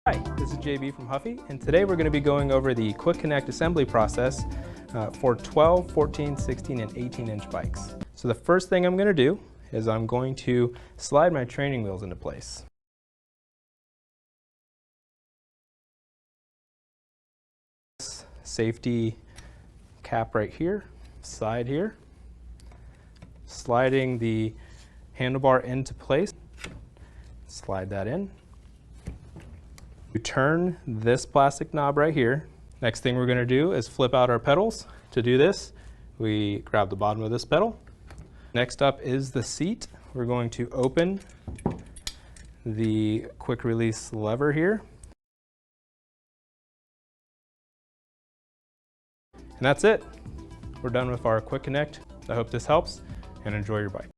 Hi, this is JB from Huffy, and today we're going to be going over the Quick Connect assembly process for 12, 14, 16, and 18-inch bikes. So the first thing I'm going to do is I'm going to slide my training wheels into place. Safety cap right here, side here, sliding the handlebar into place, slide that in. You turn this plastic knob right here. Next thing we're going to do is flip out our pedals. To do this, we grab the bottom of this pedal. Next up is the seat. We're going to open the quick release lever here. And that's it. We're done with our Quick Connect. I hope this helps, and enjoy your bike.